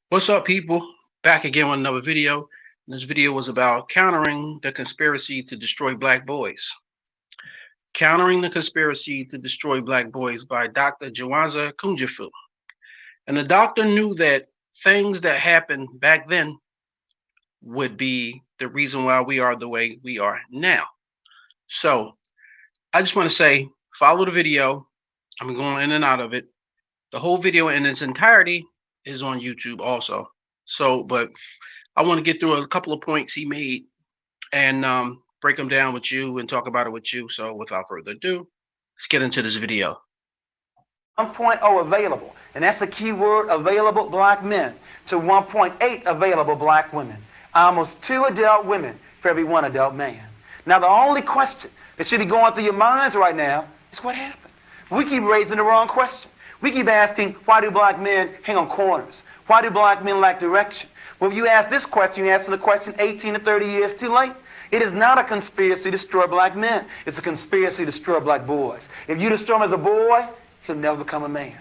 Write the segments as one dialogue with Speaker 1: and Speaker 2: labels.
Speaker 1: What's up, people? Back again with another video. This video was about countering the conspiracy to destroy black boys. Countering the Conspiracy to Destroy Black Boys by Dr. Jawaza Kunjafu. And the doctor knew that things that happened back then would be the reason why we are the way we are now. So I just want to say, follow the video. I'm going in and out of it. The whole video in its entirety is on YouTube also. So, but I want to get through a couple of points he made and break them down with you and talk about it with you. So without further ado, let's get into this video.
Speaker 2: 1.0 available, and that's the key word, available black men, to 1.8 available black women. Almost 2 adult women for every 1 adult man. Now the only question that should be going through your minds right now is what happened? We keep raising the wrong question. We keep asking, why do black men hang on corners? Why do black men lack direction? Well, if you ask this question, you answer the question 18 to 30 years too late. It is not a conspiracy to destroy black men. It's a conspiracy to destroy black boys. If you destroy him as a boy, he'll never become a man.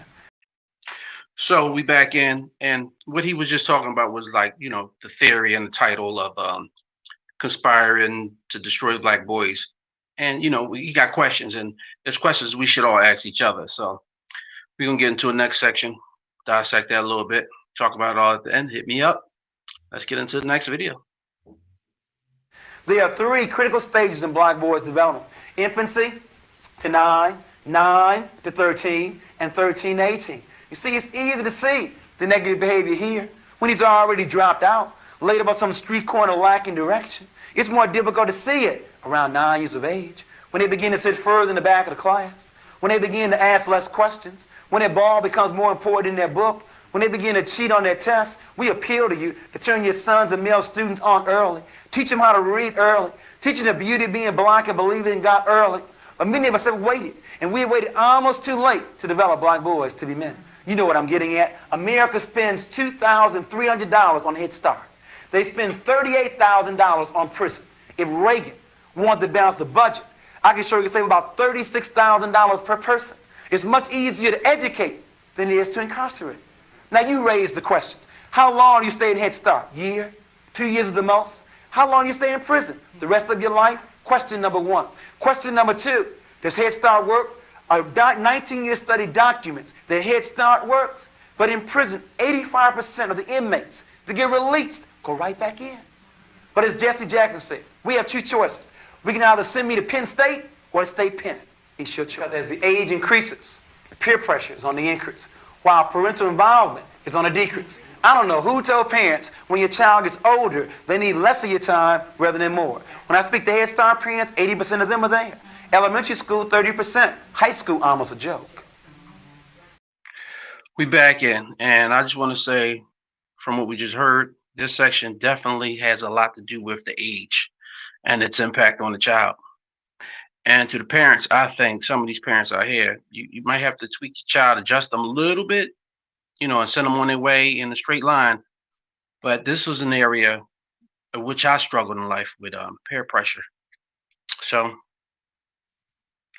Speaker 1: So we back in, and what he was just talking about was, like, you know, the theory and the title of conspiring to destroy black boys. And, you know, he got questions, and there's questions we should all ask each other. So we're going to get into the next section, dissect that a little bit, talk about it all at the end. Hit me up. Let's get into the next video.
Speaker 2: There are 3 critical stages in black boys' development: infancy to 9, 9 to 13, and 13 to 18. You see, it's easy to see the negative behavior here when he's already dropped out, laid up on some street corner lacking direction. It's more difficult to see it around 9 years of age, when they begin to sit further in the back of the class, when they begin to ask less questions, when their ball becomes more important than their book, when they begin to cheat on their tests. We appeal to you to turn your sons and male students on early. Teach them how to read early. Teach them the beauty of being black and believing in God early. But many of us have waited, and we have waited almost too late to develop black boys to be men. You know what I'm getting at. America spends $2,300 on Head Start. They spend $38,000 on prison. If Reagan wanted to balance the budget, I can show you save about $36,000 per person. It's much easier to educate than it is to incarcerate. Now you raise the questions. How long do you stay in Head Start? Year? 2 years is the most? How long do you stay in prison? The rest of your life? Question number 1. Question number 2, does Head Start work? A 19-year study documents that Head Start works, but in prison, 85% of the inmates that get released go right back in. But as Jesse Jackson says, we have 2 choices. We can either send me to Penn State or to State Penn. It's your choice. As the age increases, the peer pressure is on the increase, while parental involvement is on the decrease. I don't know who told parents when your child gets older, they need less of your time rather than more. When I speak to Head Start parents, 80% of them are there. Elementary school, 30%. High school, almost a joke.
Speaker 1: We back in, and I just want to say, from what we just heard, this section definitely has a lot to do with the age and its impact on the child. And to the parents, I think some of these parents out here, you might have to tweak your child, adjust them a little bit, you know, and send them on their way in a straight line. But this was an area of which I struggled in life with peer pressure. So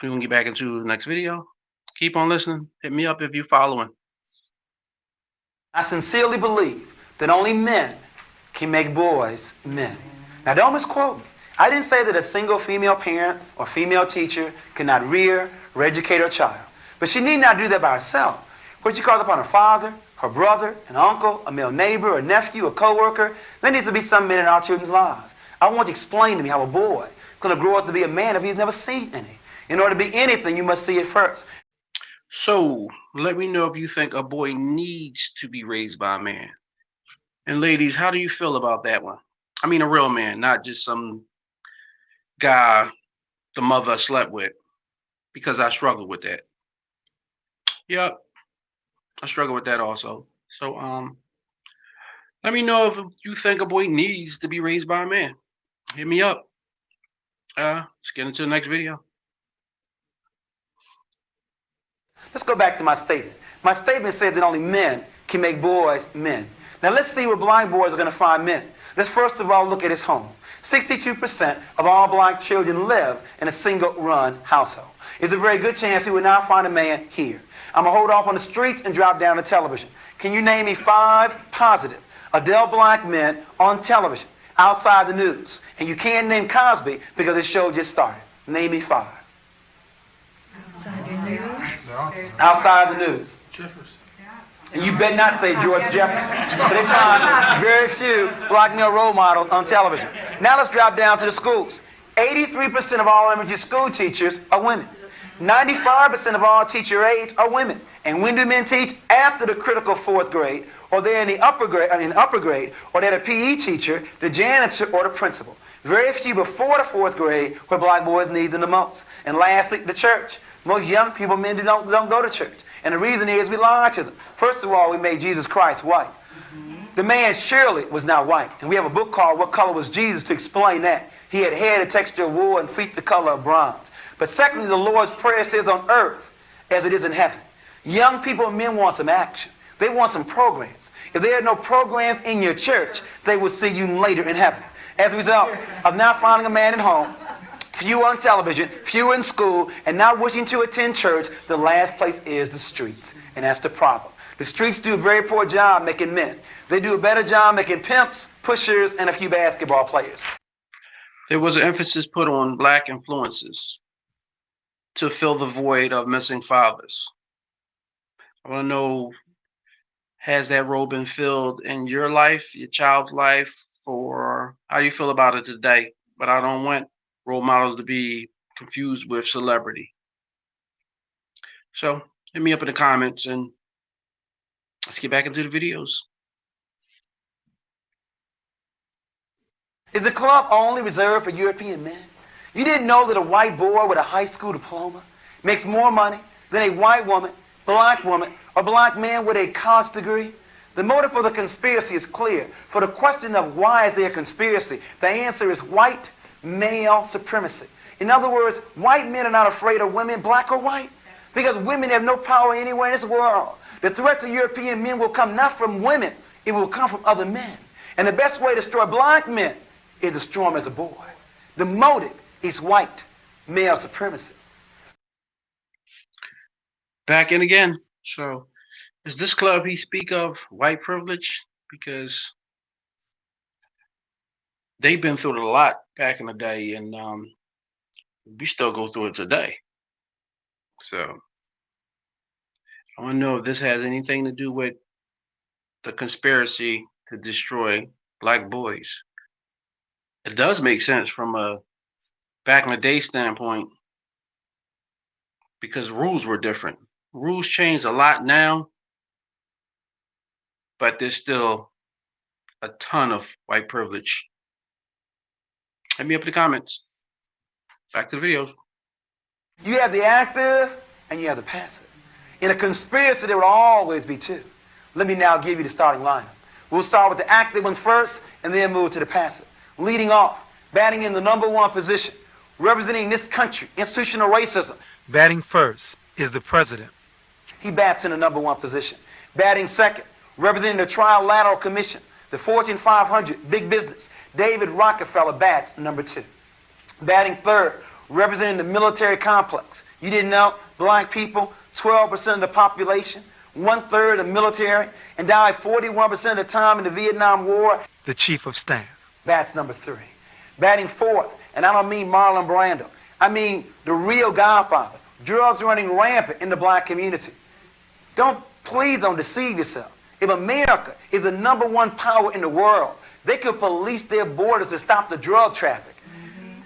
Speaker 1: we're going to get back into the next video. Keep on listening. Hit me up if you're following.
Speaker 2: I sincerely believe that only men can make boys men. Now don't misquote me. I didn't say that a single female parent or female teacher cannot rear or educate her child. But she need not do that by herself. But she calls upon her father, her brother, an uncle, a male neighbor, a nephew, a co-worker. There needs to be some men in our children's lives. I want you to explain to me how a boy is going to grow up to be a man if he's never seen any. In order to be anything, you must see it first.
Speaker 1: So let me know if you think a boy needs to be raised by a man. And ladies, how do you feel about that one? I mean, a real man, not just some guy the mother slept with, because I struggle with that. Yep, I struggle with that also. So let me know if you think a boy needs to be raised by a man. Hit me up. Let's get into the next video.
Speaker 2: Let's go back to my statement. My statement said that only men can make boys men. Now let's see where black boys are going to find men. Let's first of all look at his home. 62% of all black children live in a single-run household. It's a very good chance he would not find a man here. I'm going to hold off on the streets and drop down to television. Can you name me 5 positive adult black men on television outside the news? And you can't name Cosby because this show just started. Name me 5.
Speaker 3: Outside the news?
Speaker 2: Outside the news.
Speaker 4: Jefferson.
Speaker 2: And you better not say George Jefferson. So they find very few black male role models on television. Now let's drop down to the schools. 83% of all elementary school teachers are women. 95% of all teacher aides are women. And when do men teach? After the critical 4th grade, or they're in the upper grade, or they're the PE teacher, the janitor, or the principal. Very few before the 4th grade where black boys need them the most. And lastly, the church. Most young people, men, don't go to church. And the reason is we lie to them. First of all, we made Jesus Christ white. The man surely was not white. And we have a book called What Color Was Jesus to explain that. He had hair the texture of wool and feet the color of bronze. But secondly, the Lord's Prayer says on earth as it is in heaven. Young people and men want some action. They want some programs. If there are no programs in your church, they will see you later in heaven. As a result of not finding a man at home, few on television, few in school, and not wishing to attend church, the last place is the streets. And that's the problem. The streets do a very poor job making men. They do a better job making pimps, pushers, and a few basketball players.
Speaker 1: There was an emphasis put on black influences to fill the void of missing fathers. I want to know, has that role been filled in your life, your child's life, or how do you feel about it today? But I don't want role models to be confused with celebrity. So hit me up in the comments and let's get back into the videos.
Speaker 2: Is the club only reserved for European men? You didn't know that a white boy with a high school diploma makes more money than a white woman, or black man with a college degree? The motive for the conspiracy is clear. For the question of why is there a conspiracy, the answer is white male supremacy. In other words, white men are not afraid of women, black or white, because women have no power anywhere in this world. The threat to European men will come not from women, it will come from other men. And the best way to destroy black men is to destroy them as a boy. The motive is white male supremacy.
Speaker 1: Back in again. So is this club he speak of white privilege? Because they've been through it a lot back in the day, and we still go through it today. So I want to know if this has anything to do with the conspiracy to destroy black boys. It does make sense from a back in the day standpoint, because rules were different. Rules changed a lot now, but there's still a ton of white privilege. Hit me up in the comments. Back to the videos.
Speaker 2: You have the active and you have the passive. In a conspiracy, there will always be two. Let me now give you the starting lineup. We'll start with the active ones first and then move to the passive. Leading off, batting in the #1 position, representing this country, institutional racism.
Speaker 4: Batting first is the president.
Speaker 2: He bats in the #1 position. Batting second, representing the Trilateral Commission, the Fortune 500, big business, David Rockefeller bats #2. Batting third, representing the military complex. You didn't know, black people, 12% of the population, 1/3 of the military, and died 41% of the time in the Vietnam War.
Speaker 4: The chief of staff.
Speaker 2: Bats #3. Batting fourth, and I don't mean Marlon Brando. I mean the real Godfather. Drugs running rampant in the black community. Please don't deceive yourself. If America is the #1 power in the world, they could police their borders to stop the drug traffic.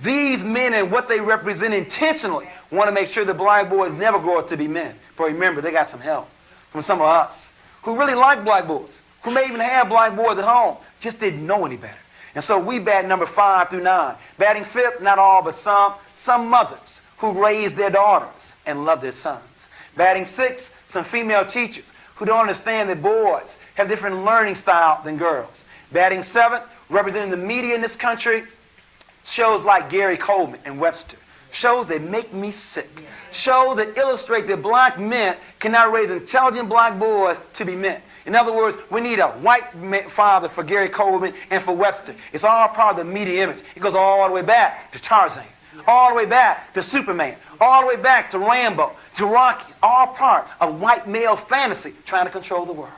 Speaker 2: These men and what they represent intentionally want to make sure the black boys never grow up to be men. But remember, they got some help from some of us who really like black boys, who may even have black boys at home, just didn't know any better. And so we bat number 5 through 9. Batting fifth, not all, but some mothers who raise their daughters and love their sons. Batting sixth, some female teachers who don't understand that boys have different learning style than girls. Batting seventh, representing the media in this country, shows like Gary Coleman and Webster. Shows that make me sick. Shows that illustrate that black men cannot raise intelligent black boys to be men. In other words, we need a white father for Gary Coleman and for Webster. It's all part of the media image. It goes all the way back to Tarzan. all the way back to Superman, all the way back to Rambo, to Rocky, all part of white male fantasy trying to control the world.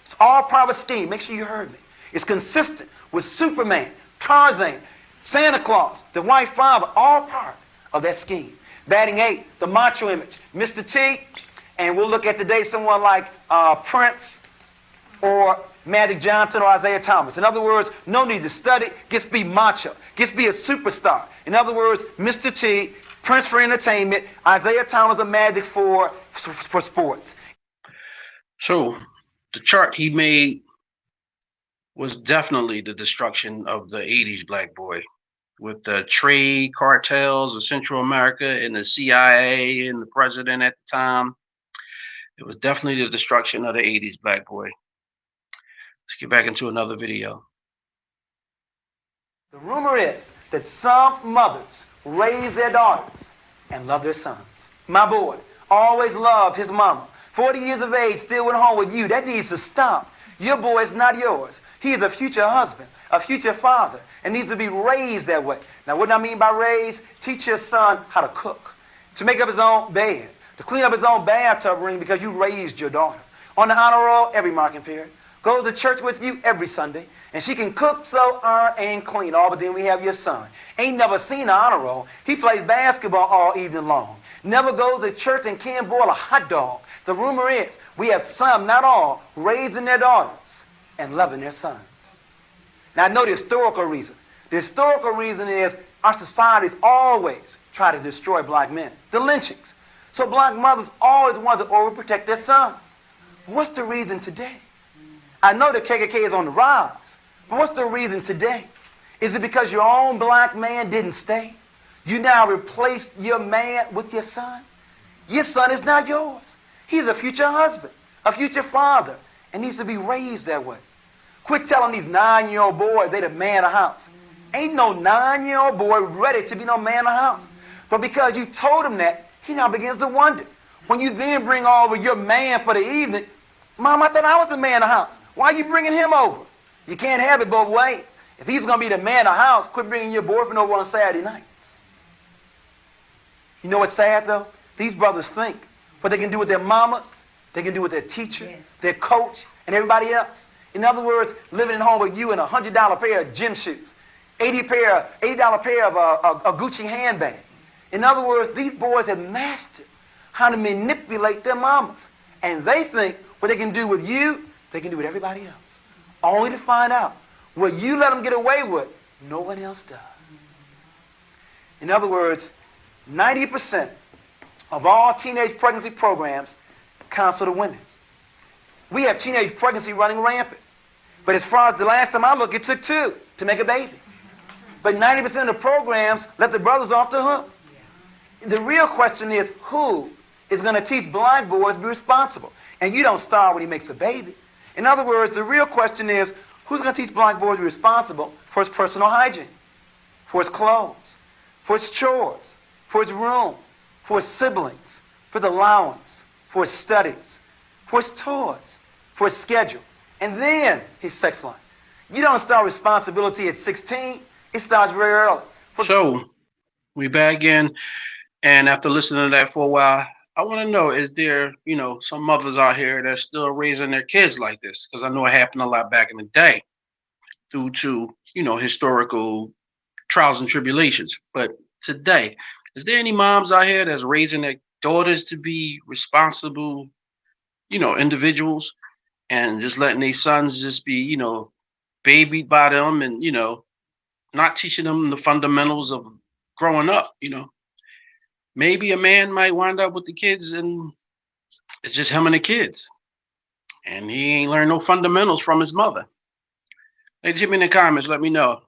Speaker 2: It's all part of a scheme. Make sure you heard me. It's consistent with Superman, Tarzan, Santa Claus, the white father, all part of that scheme. Batting 8, the macho image, Mr. T, and we'll look at today someone like Prince or Magic Johnson or Isaiah Thomas. In other words, no need to study, just be macho, just be a superstar. In other words, Mr. T, Prince for entertainment, Isaiah Thomas or Magic for sports.
Speaker 1: So the chart he made was definitely the destruction of the 80s black boy, with the trade cartels of Central America and the CIA and the president at the time. It was definitely the destruction of the 80s black boy. Let's get back into another video.
Speaker 2: The rumor is that some mothers raise their daughters and love their sons. My boy always loved his mama. 40 years of age, still went home with you. That needs to stop. Your boy is not yours. He is a future husband, a future father, and needs to be raised that way. Now, what do I mean by raised? Teach your son how to cook, to make up his own bed, to clean up his own bathtub ring because you raised your daughter. On the honor roll every marking period. Goes to church with you every Sunday, and she can cook, sew, iron, and clean all, but then we have your son. Ain't never seen an honor roll. He plays basketball all evening long. Never goes to church and can't boil a hot dog. The rumor is we have some, not all, raising their daughters and loving their sons. Now, I know the historical reason. The historical reason is our societies always try to destroy black men. The lynchings. So black mothers always want to overprotect their sons. What's the reason today? I know the KKK is on the rise, but what's the reason today? Is it because your own black man didn't stay? You now replaced your man with your son? Your son is not yours. He's a future husband, a future father, and needs to be raised that way. Quit telling these 9-year-old boys they the man of the house. Ain't no 9-year-old boy ready to be no man of the house. But because you told him that, he now begins to wonder. When you then bring over your man for the evening, Mom, I thought I was the man of the house. Why are you bringing him over? You can't have it both ways. If he's going to be the man of the house, quit bringing your boyfriend over on Saturday nights. You know what's sad, though? These brothers think what they can do with their mamas, they can do with their teacher, their coach, and everybody else. In other words, living at home with you in a $100 pair of gym shoes, $80 pair of a Gucci handbag. In other words, these boys have mastered how to manipulate their mamas. And they think what they can do with you, they can do with everybody else. Only to find out what you let them get away with, no one else does. In other words, 90% of all teenage pregnancy programs counsel the women. We have teenage pregnancy running rampant. But as far as the last time I looked, it took 2 to make a baby. But 90% of the programs let the brothers off the hook. The real question is, who is going to teach black boys to be responsible? And you don't start when he makes a baby. In other words, the real question is, who's going to teach black boys to be responsible for his personal hygiene, for his clothes, for his chores, for his room, for his siblings, for his allowance, for his studies, for his toys, for his schedule, and then his sex life. You don't start responsibility at 16. It starts very early.
Speaker 1: So we back in, and after listening to that for a while, I want to know, is there, some mothers out here that's still raising their kids like this? Because I know it happened a lot back in the day due to, historical trials and tribulations. But today, is there any moms out here that's raising their daughters to be responsible, individuals, and just letting their sons just be, babied by them and, not teaching them the fundamentals of growing up, Maybe a man might wind up with the kids and it's just him and the kids. And he ain't learned no fundamentals from his mother. Ladies, hit me in the comments. Let me know.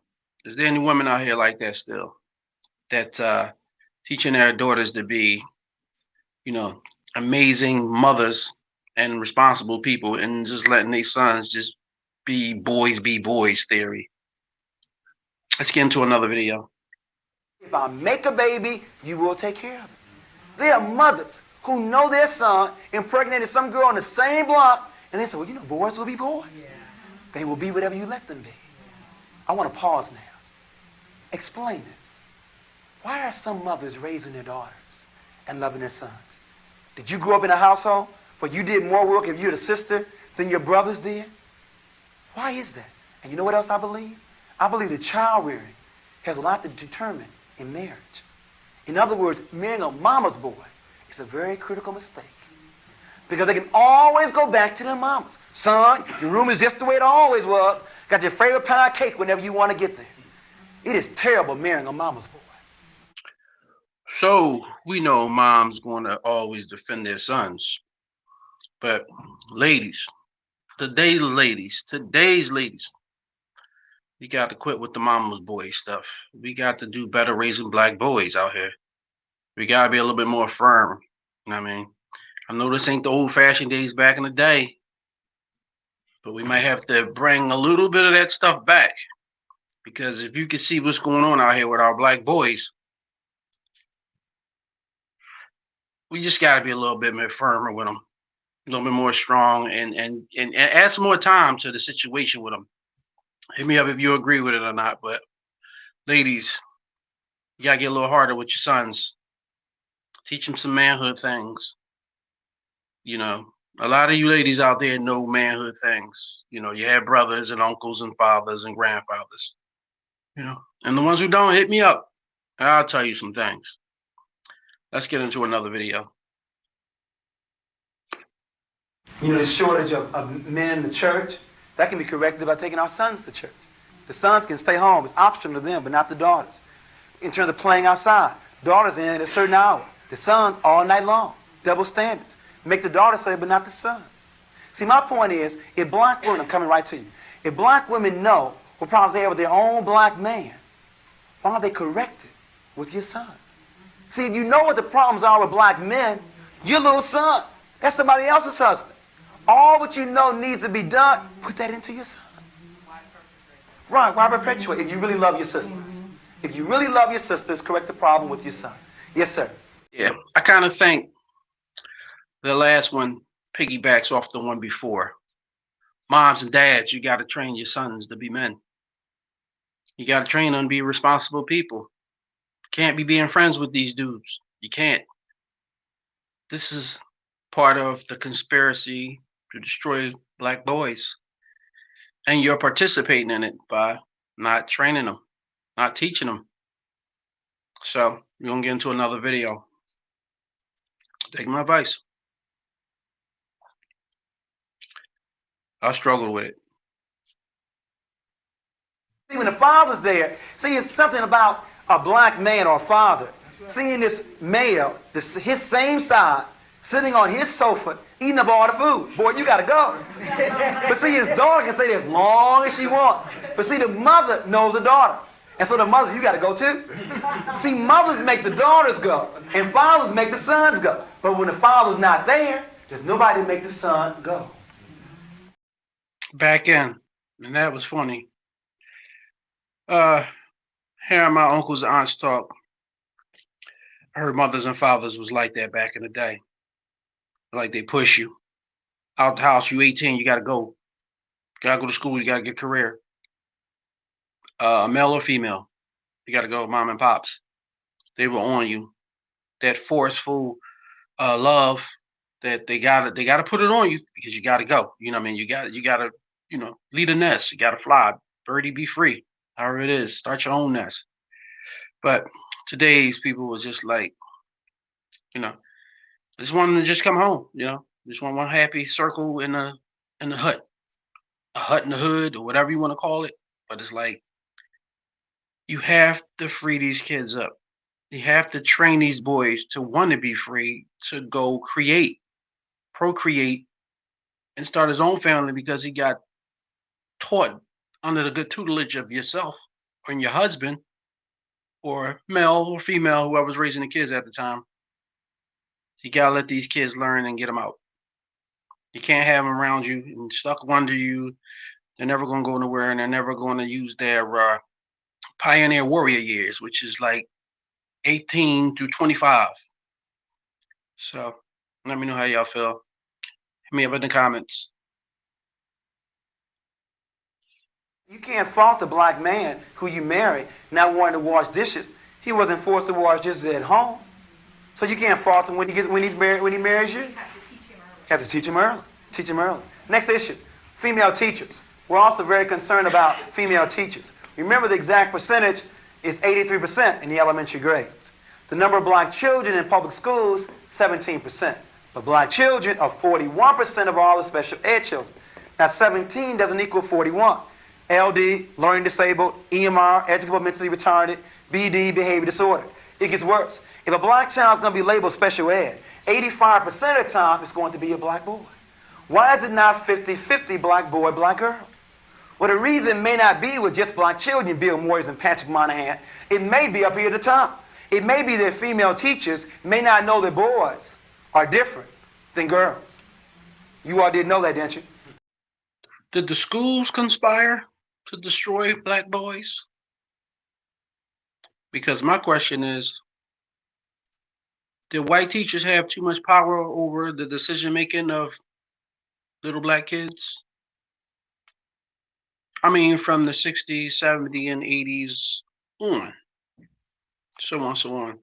Speaker 1: Is there any women out here like that still? That teaching their daughters to be, amazing mothers and responsible people and just letting their sons just be boys theory. Let's get into another video.
Speaker 2: If I make a baby, you will take care of it. There are mothers who know their son impregnated some girl on the same block, and they say, well, boys will be boys. Yeah. They will be whatever you let them be. I want to pause now. explain this. Why are some mothers raising their daughters and loving their sons? Did you grow up in a household where you did more work if you're the sister than your brothers did? Why is that? And you know what else I believe? I believe that child rearing has a lot to determine in marriage. In other words, marrying a mama's boy is a very critical mistake. Because they can always go back to their mamas. Son, your room is just the way it always was. Got your favorite pound of cake whenever you want to get there. It is terrible marrying a mama's boy.
Speaker 1: So we know moms going to always defend their sons. But ladies, today's ladies, you got to quit with the mama's boy stuff. We got to do better raising black boys out here. We got to be a little bit more firm. You know what I mean? I know this ain't the old-fashioned days back in the day, but we might have to bring a little bit of that stuff back. Because if you can see what's going on out here with our black boys, we just got to be a little bit more firmer with them, a little bit more strong, and add some more time to the situation with them. Hit me up if you agree with it or not. But ladies, you got to get a little harder with your sons. Teach them some manhood things. You know, a lot of you ladies out there know manhood things. You know, you have brothers and uncles and fathers and grandfathers. You know, and the ones who don't, hit me up. I'll tell you some things. Let's get into another video.
Speaker 2: You know, the shortage of men in the church, that can be corrected by taking our sons to church. The sons can stay home. It's optional to them, but not the daughters. In terms of playing outside, daughters in at a certain hour. The sons all night long. Double standards. Make the daughters stay, but not the sons. See, my point is, if black women, I'm coming right to you, if black women know what problems they have with their own black man, why aren't they corrected with your son? See, if you know what the problems are with black men, your little son, that's somebody else's husband. All what you know needs to be done, put that into your son. Right, why perpetuate if you really love your sisters? If you really love your sisters, correct the problem with your son. Yes, sir.
Speaker 1: Yeah, I kind of think the last one piggybacks off the one before. Moms and dads, you got to train your sons to be men. You got to train them to be responsible people. Can't be being friends with these dudes. You can't. This is part of the conspiracy to destroy black boys. And you're participating in it by not training them, not teaching them. So we're going to get into another video. Take my advice. I struggled with it.
Speaker 2: See, when the father's there, see, it's something about a black man or father seeing this male, his same size, sitting on his sofa, eating up all the food. Boy, you got to go. But see, his daughter can stay there as long as she wants. But see, the mother knows the daughter. And so the mother, you got to go too. See, mothers make the daughters go, and fathers make the sons go. But when the father's not there, there's nobody to make the son go.
Speaker 1: Back in, and that was funny. Hearing my uncles and aunts talk, I heard mothers and fathers was like that back in the day. Like they push you out the house. You 18, you gotta go. Gotta go to school. You gotta get a career. Male or female, you gotta go. Mom and pops, they were on you. That forceful love that they gotta put it on you because you gotta go. You know what I mean? You gotta lead a nest. You gotta fly. Birdie, be free. However it is, start your own nest. But today's people was just like, just wanting to just come home. Just want one happy circle in the hut, a hut in the hood, or whatever you want to call it. But it's like you have to free these kids up. You have to train these boys to want to be free, to go create, procreate, and start his own family because he got taught under the good tutelage of yourself and your husband, or male or female, whoever's raising the kids at the time. You gotta let these kids learn and get them out. You can't have them around you and stuck under you. They're never gonna go nowhere, and they're never gonna use their pioneer warrior years, which is like 18 to 25. So let me know how y'all feel. Hit me up in the comments.
Speaker 2: You can't fault the black man who you marry not wanting to wash dishes. He wasn't forced to wash dishes at home. So you can't fault him when he marries you. You have to teach him early. Teach him early. Next issue, female teachers. We're also very concerned about female teachers. Remember, the exact percentage is 83% in the elementary grades. The number of black children in public schools, 17%. But black children are 41% of all the special ed children. Now, 17 doesn't equal 41. LD, learning disabled, EMR, educable mentally retarded, BD, behavior disorder. It gets worse. If a black child is going to be labeled special ed, 85% of the time it's going to be a black boy. Why is it not 50-50 black boy, black girl? Well, the reason may not be with just black children, Bill Moyers and Patrick Monahan. It may be up here at the top. It may be that female teachers may not know that boys are different than girls. You all didn't know that, didn't you?
Speaker 1: Did the schools conspire to destroy black boys? Because my question is, did white teachers have too much power over the decision making of little black kids? I mean, from the 60s, 70s, and 80s on. So on, so on.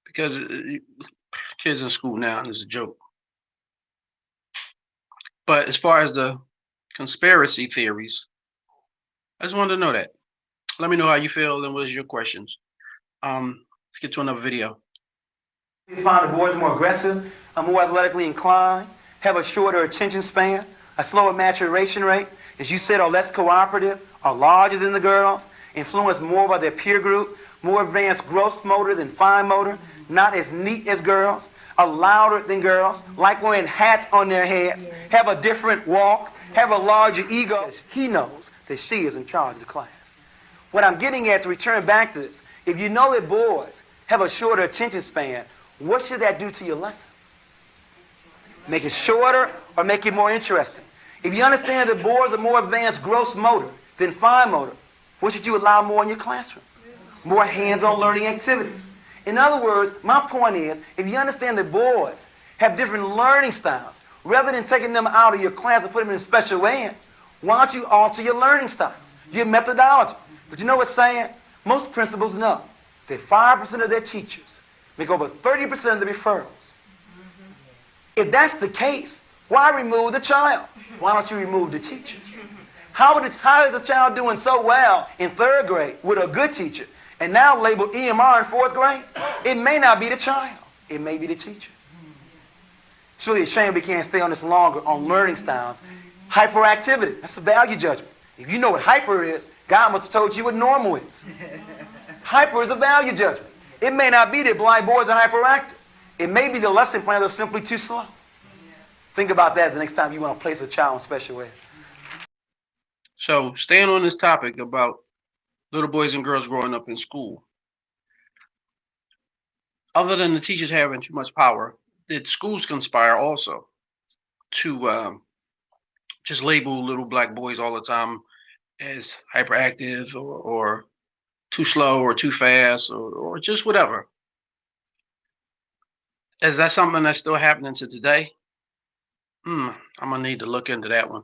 Speaker 1: Because kids in school now is a joke. But as far as the conspiracy theories, I just wanted to know that. Let me know how you feel and what is your questions. Let's get to another video.
Speaker 2: You find the boys more aggressive, are more athletically inclined, have a shorter attention span, a slower maturation rate, as you said, are less cooperative, are larger than the girls, influenced more by their peer group, more advanced gross motor than fine motor, not as neat as girls, are louder than girls, like wearing hats on their heads, have a different walk, have a larger ego. He knows that she is in charge of the class. What I'm getting at, to return back to this, if you know that boys have a shorter attention span, what should that do to your lesson? Make it shorter or make it more interesting? If you understand that boys are more advanced gross motor than fine motor, what should you allow more in your classroom? More hands-on learning activities. In other words, my point is, if you understand that boys have different learning styles, rather than taking them out of your class and put them in special ed, why don't you alter your learning styles, your methodology? But you know what's saying? Most principals know that 5% of their teachers make over 30% of the referrals. If that's the case, why remove the child? Why don't you remove the teacher? How is the child doing so well in 3rd grade with a good teacher and now labeled EMR in 4th grade? It may not be the child. It may be the teacher. It's really a shame we can't stay on this longer on learning styles. Hyperactivity, that's a value judgment. If you know what hyper is, God must have told you what normal is. Hyper is a value judgment. It may not be that blind boys are hyperactive. It may be the lesson plans are simply too slow. Think about that the next time you want to place a child in special ed.
Speaker 1: So staying on this topic about little boys and girls growing up in school, other than the teachers having too much power, did schools conspire also to just label little black boys all the time as hyperactive or too slow or too fast or just whatever? Is that something that's still happening to today? I'm gonna need to look into that one.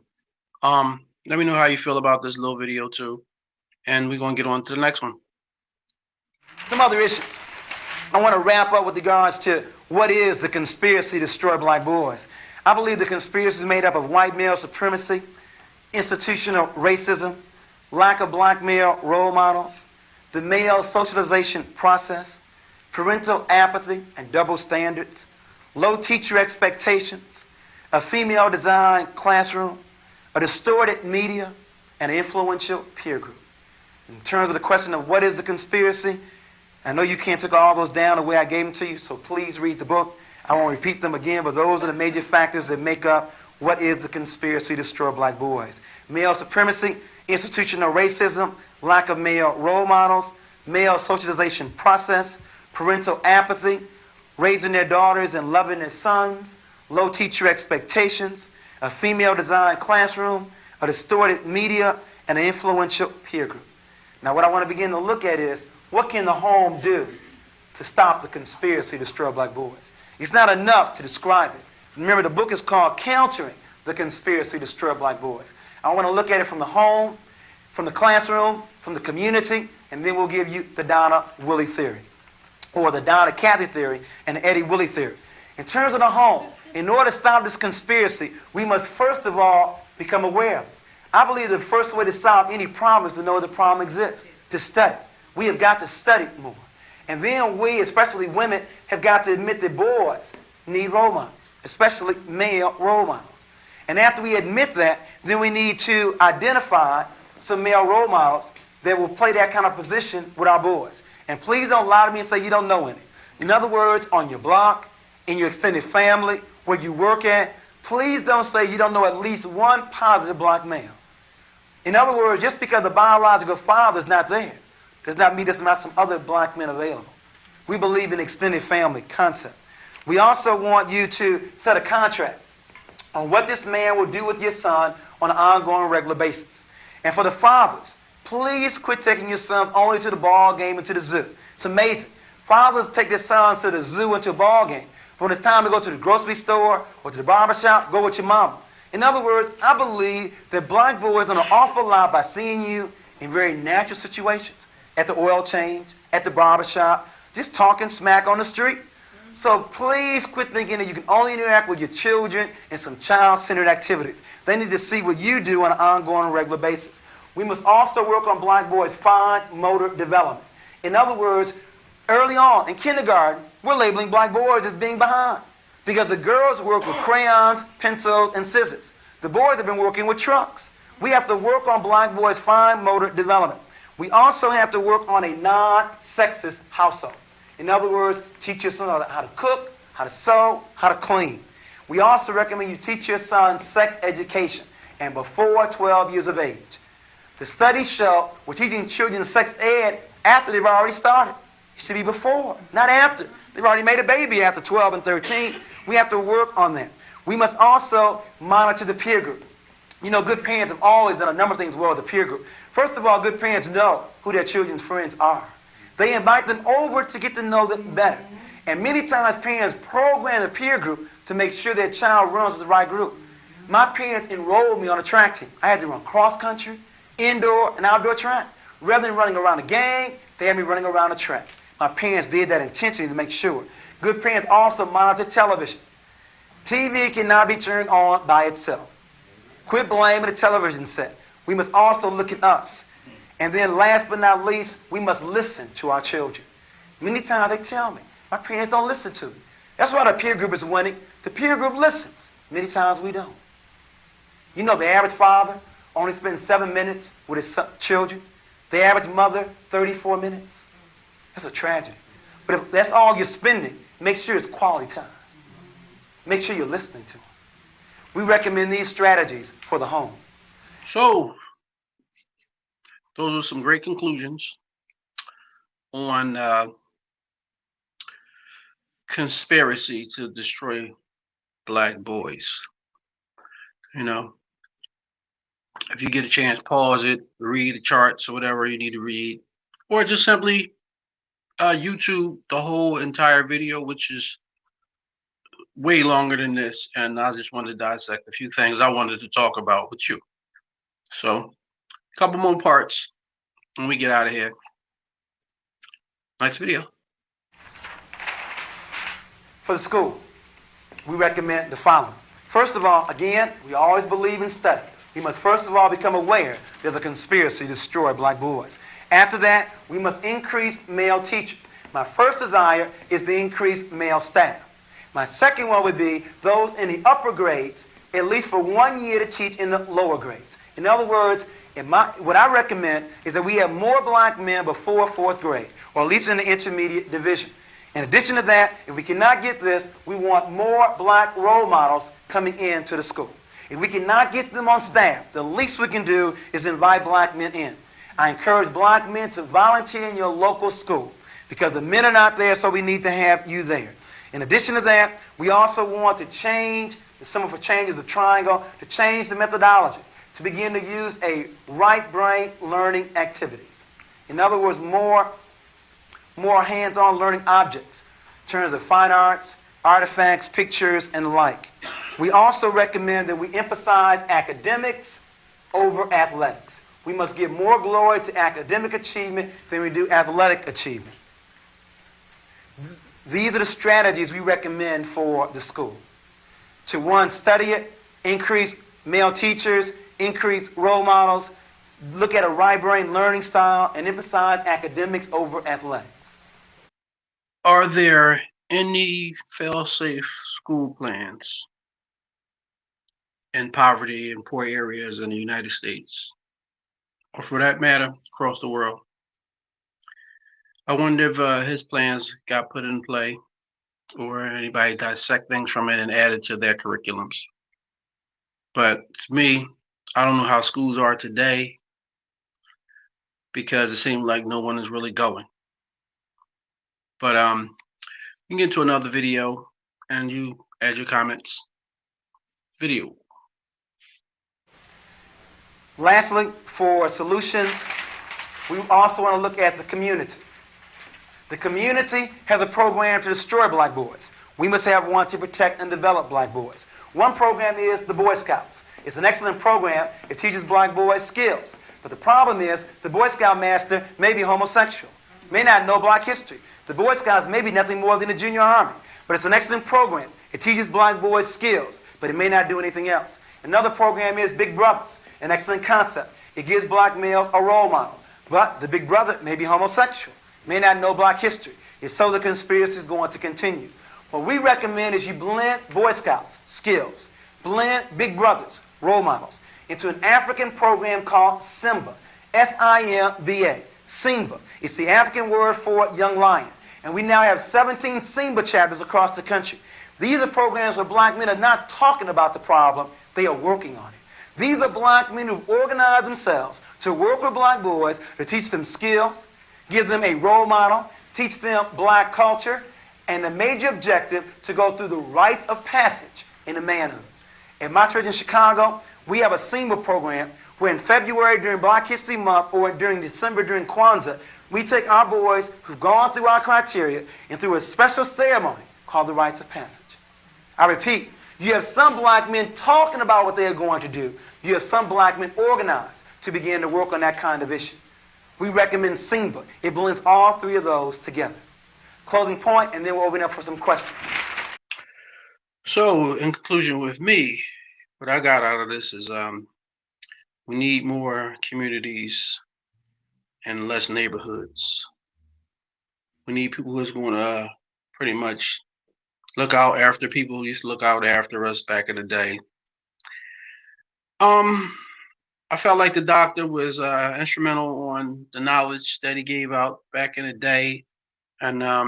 Speaker 1: Let me know how you feel about this little video too, and we're gonna get on to the next one.
Speaker 2: Some other issues. I want to wrap up with regards to what is the conspiracy to destroy black boys. I believe the conspiracy is made up of white male supremacy, institutional racism, lack of black male role models, the male socialization process, parental apathy and double standards, low teacher expectations, a female-designed classroom, a distorted media, and an influential peer group. In terms of the question of what is the conspiracy, I know you can't take all those down the way I gave them to you, so please read the book. I won't repeat them again, but those are the major factors that make up what is the conspiracy to destroy black boys. Male supremacy, institutional racism, lack of male role models, male socialization process, parental apathy, raising their daughters and loving their sons, low teacher expectations, a female-designed classroom, a distorted media, and an influential peer group. Now, what I want to begin to look at is, what can the home do to stop the conspiracy to destroy black boys? It's not enough to describe it. Remember, the book is called Countering the Conspiracy to Destroy Black Boys. I want to look at it from the home, from the classroom, from the community, and then we'll give you the Donna Willie theory, or the Donna Cathy theory and the Eddie Willie theory. In terms of the home, in order to stop this conspiracy, we must first of all become aware of it. I believe the first way to solve any problem is to know the problem exists, to study. We have got to study more. And then we, especially women, have got to admit that boys need role models, especially male role models. And after we admit that, then we need to identify some male role models that will play that kind of position with our boys. And please don't lie to me and say you don't know any. In other words, on your block, in your extended family, where you work at, please don't say you don't know at least one positive black male. In other words, just because the biological father is not there, does not mean there's not some other black men available. We believe in extended family concept. We also want you to set a contract on what this man will do with your son on an ongoing, regular basis. And for the fathers, please quit taking your sons only to the ball game and to the zoo. It's amazing. Fathers take their sons to the zoo and to a ball game. When it's time to go to the grocery store or to the barbershop, go with your mama. In other words, I believe that black boys learn an awful lot by seeing you in very natural situations. At the oil change, at the barbershop, just talking smack on the street. So please quit thinking that you can only interact with your children in some child-centered activities. They need to see what you do on an ongoing, regular basis. We must also work on black boys' fine motor development. In other words, early on in kindergarten, we're labeling black boys as being behind because the girls work with crayons, pencils, and scissors. The boys have been working with trucks. We have to work on black boys' fine motor development. We also have to work on a non-sexist household. In other words, teach your son how to cook, how to sew, how to clean. We also recommend you teach your son sex education and before 12 years of age. The studies show we're teaching children sex ed after they've already started. It should be before, not after. They've already made a baby after 12 and 13. We have to work on that. We must also monitor the peer group. You know, good parents have always done a number of things well with the peer group. First of all, good parents know who their children's friends are. They invite them over to get to know them better. And many times parents program the peer group to make sure their child runs with the right group. My parents enrolled me on a track team. I had to run cross country, indoor, and outdoor track. Rather than running around a gang, they had me running around a track. My parents did that intentionally to make sure. Good parents also monitor television. TV cannot be turned on by itself. Quit blaming the television set. We must also look at us. And then last but not least, we must listen to our children. Many times they tell me, my parents don't listen to me. That's why the peer group is winning. The peer group listens. Many times we don't. You know, the average father only spends 7 minutes with his children. The average mother, 34 minutes. That's a tragedy. But if that's all you're spending, make sure it's quality time. Make sure you're listening to them. We recommend these strategies for the home.
Speaker 1: So, those are some great conclusions on conspiracy to destroy black boys. You know, if you get a chance, pause it, read the charts or whatever you need to read, or just simply YouTube the whole entire video, which is way longer than this, and I just wanted to dissect a few things I wanted to talk about with you. So, a couple more parts, and we get out of here. Next video.
Speaker 2: For the school, we recommend the following. First of all, again, we always believe in study. We must first of all become aware there's a conspiracy to destroy black boys. After that, we must increase male teachers. My first desire is to increase male staff. My second one would be those in the upper grades, at least for 1 year to teach in the lower grades. In other words, what I recommend is that we have more black men before 4th grade, or at least in the intermediate division. In addition to that, if we cannot get this, we want more black role models coming into the school. If we cannot get them on staff, the least we can do is invite black men in. I encourage black men to volunteer in your local school because the men are not there, so we need to have you there. In addition to that, we also want to change, some of the changes, the triangle, to change the methodology, to begin to use a right brain learning activities. In other words, more hands-on learning objects in terms of fine arts, artifacts, pictures, and the like. We also recommend that we emphasize academics over athletics. We must give more glory to academic achievement than we do athletic achievement. These are the strategies we recommend for the school. To one, study it, increase male teachers, increase role models, look at a right-brain learning style, and emphasize academics over athletics.
Speaker 1: Are there any fail-safe school plans in poverty and poor areas in the United States, or for that matter, across the world? I wonder if his plans got put in play or anybody dissect things from it and add it to their curriculums. But to me, I don't know how schools are today because it seems like no one is really going. But you can get into another video and you add your comments. Video.
Speaker 2: Lastly, for solutions, we also want to look at the community. The community has a program to destroy black boys. We must have one to protect and develop black boys. One program is the Boy Scouts. It's an excellent program. It teaches black boys skills. But the problem is the Boy Scout master may be homosexual, may not know black history. The Boy Scouts may be nothing more than a junior army. But it's an excellent program. It teaches black boys skills, but it may not do anything else. Another program is Big Brothers, an excellent concept. It gives black males a role model. But the Big Brother may be homosexual, may not know black history. If so, the conspiracy is going to continue. What we recommend is you blend Boy Scouts, skills, blend Big Brothers, role models, into an African program called Simba, S-I-M-B-A, Simba. It's the African word for young lion. And we now have 17 Simba chapters across the country. These are programs where black men are not talking about the problem, they are working on it. These are black men who've organized themselves to work with black boys to teach them skills, give them a role model, teach them black culture, and the major objective to go through the rites of passage into manhood. At my church in Chicago, we have a Simba program where in February during Black History Month or during December during Kwanzaa, we take our boys who've gone through our criteria and through a special ceremony called the rites of passage. I repeat, you have some black men talking about what they are going to do. You have some black men organized to begin to work on that kind of issue. We recommend Simba. It blends all three of those together. Closing point, and then we'll open up for some questions.
Speaker 1: So, in conclusion with me, what I got out of this is we need more communities and less neighborhoods. We need people who's going to pretty much look out after people who used to look out after us back in the day. I felt like the doctor was instrumental on the knowledge that he gave out back in the day. And I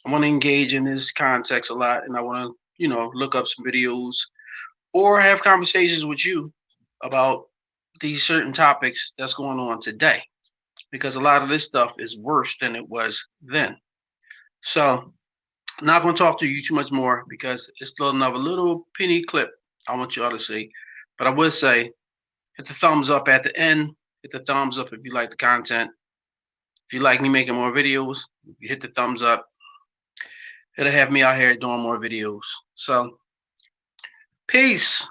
Speaker 1: want to engage in this context a lot, and I want to, look up some videos or have conversations with you about these certain topics that's going on today, because a lot of this stuff is worse than it was then. So I'm not going to talk to you too much more because it's still another little penny clip I want y'all to see. But I would say, hit the thumbs up at the end. Hit the thumbs up if you like the content. If you like me making more videos, if you hit the thumbs up, it'll have me out here doing more videos. So, peace.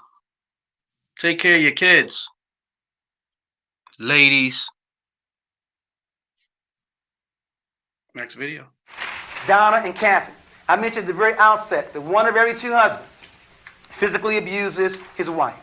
Speaker 1: Take care of your kids. Ladies. Next video.
Speaker 2: Donna and Kathy. I mentioned at the very outset that one of every two husbands physically abuses his wife.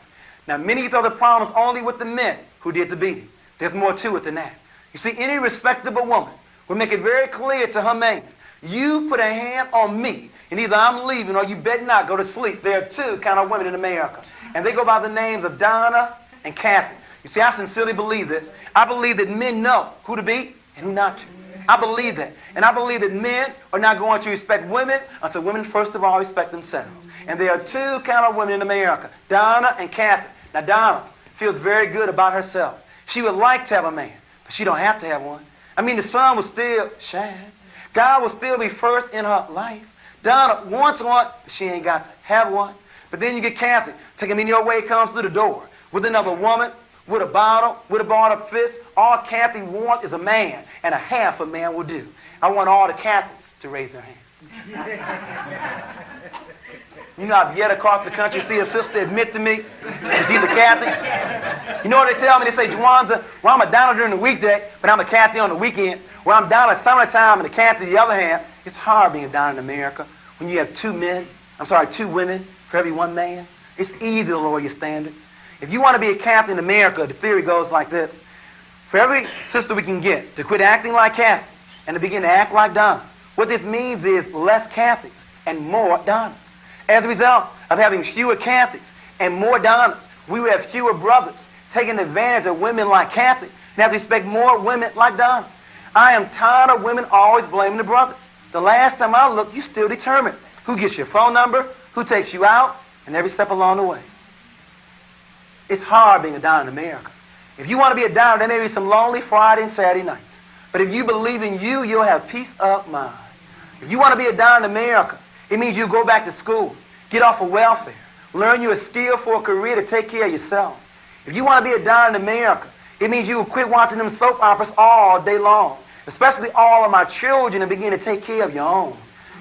Speaker 2: Now, many thought the problem was only with the men who did the beating. There's more to it than that. You see, any respectable woman will make it very clear to her man, you put a hand on me, and either I'm leaving or you better not go to sleep. There are two kind of women in America, and they go by the names of Donna and Kathy. You see, I sincerely believe this. I believe that men know who to beat and who not to. I believe that. And I believe that men are not going to respect women until women, first of all, respect themselves. And there are two kind of women in America, Donna and Kathy. Now, Donna feels very good about herself. She would like to have a man, but she don't have to have one. I mean, the sun will still shine. God will still be first in her life. Donna wants one, but she ain't got to have one. But then you get Kathy, taking me your way, comes through the door with another woman, with a bottle, with a balled up fist. All Kathy wants is a man, and a half a man will do. I want all the Kathys to raise their hands. You know, I've yet across the country see a sister admit to me that she's a Catholic. You know what they tell me? They say, Juwanza, well, I'm a Donald during the weekday, but I'm a Catholic on the weekend. Well, I'm down at summertime and a Catholic the other hand. It's hard being down in America when you have two women for every one man. It's easy to lower your standards. If you want to be a Catholic in America, the theory goes like this. For every sister we can get to quit acting like Catholics and to begin to act like Donna, what this means is less Catholics and more Donnas. As a result of having fewer Catholics and more Donnas, we would have fewer brothers taking advantage of women like Catholic and have to respect more women like Donna. I am tired of women always blaming the brothers. The last time I looked, you still determined who gets your phone number, who takes you out, and every step along the way. It's hard being a Donna in America. If you want to be a Donna, there may be some lonely Friday and Saturday nights. But if you believe in you, you'll have peace of mind. If you want to be a Donna in America, it means you go back to school, get off of welfare, learn you a skill for a career to take care of yourself. If you want to be a Donna in America, it means you will quit watching them soap operas all day long, especially all of my children, and begin to take care of your own.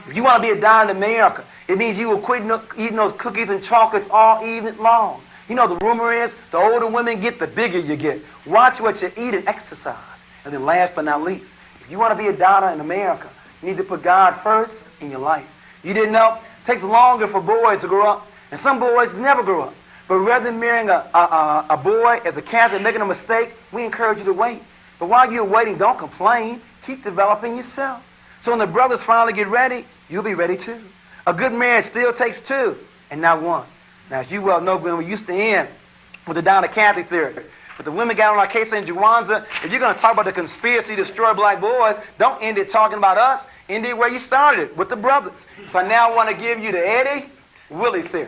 Speaker 2: If you want to be a Donna in America, it means you will quit eating those cookies and chocolates all evening long. You know, the rumor is the older women get, the bigger you get. Watch what you eat and exercise. And then last but not least, if you want to be a Donna in America, you need to put God first in your life. You didn't know? It takes longer for boys to grow up. And some boys never grow up. But rather than marrying a boy as a Catholic and making a mistake, we encourage you to wait. But while you're waiting, don't complain. Keep developing yourself. So when the brothers finally get ready, you'll be ready too. A good marriage still takes two and not one. Now, as you well know, Glenn, we used to end with the Donna Catholic theory. But the women got on our case in Juwanza. If you're going to talk about the conspiracy to destroy black boys, don't end it talking about us. End it where you started, with the brothers. So I now want to give you the Eddie Willie theory.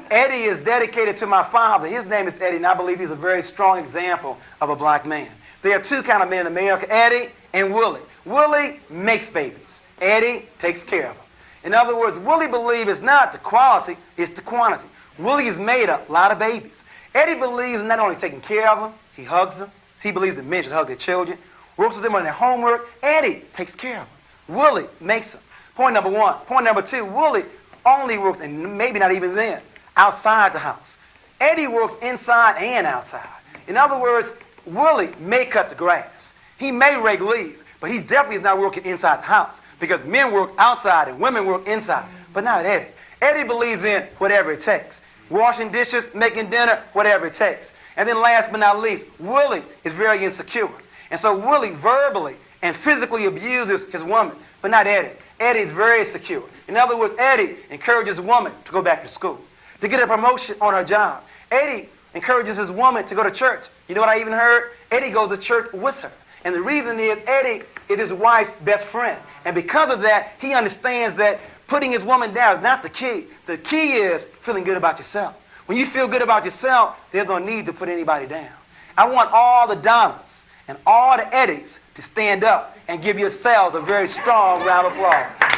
Speaker 2: Eddie is dedicated to my father. His name is Eddie, and I believe he's a very strong example of a black man. There are two kind of men in America, Eddie and Willie. Willie makes babies. Eddie takes care of them. In other words, Willie believes it's not the quality, it's the quantity. Willie has made a lot of babies. Eddie believes in not only taking care of them, he hugs them. He believes that men should hug their children, works with them on their homework. Eddie takes care of them. Willie makes them. Point number one. Point number two, Willie only works, and maybe not even then, outside the house. Eddie works inside and outside. In other words, Willie may cut the grass. He may rake leaves, but he definitely is not working inside the house because men work outside and women work inside, but not Eddie. Eddie believes in whatever it takes. Washing dishes, making dinner, whatever it takes. And then last but not least, Willie is very insecure. And so Willie verbally and physically abuses his woman, but not Eddie. Eddie is very secure. In other words, Eddie encourages a woman to go back to school, to get a promotion on her job. Eddie encourages his woman to go to church. You know what I even heard? Eddie goes to church with her. And the reason is Eddie is his wife's best friend. And because of that, he understands that putting his woman down is not the key. The key is feeling good about yourself. When you feel good about yourself, there's no need to put anybody down. I want all the Donnas and all the Eddies to stand up and give yourselves a very strong round of applause.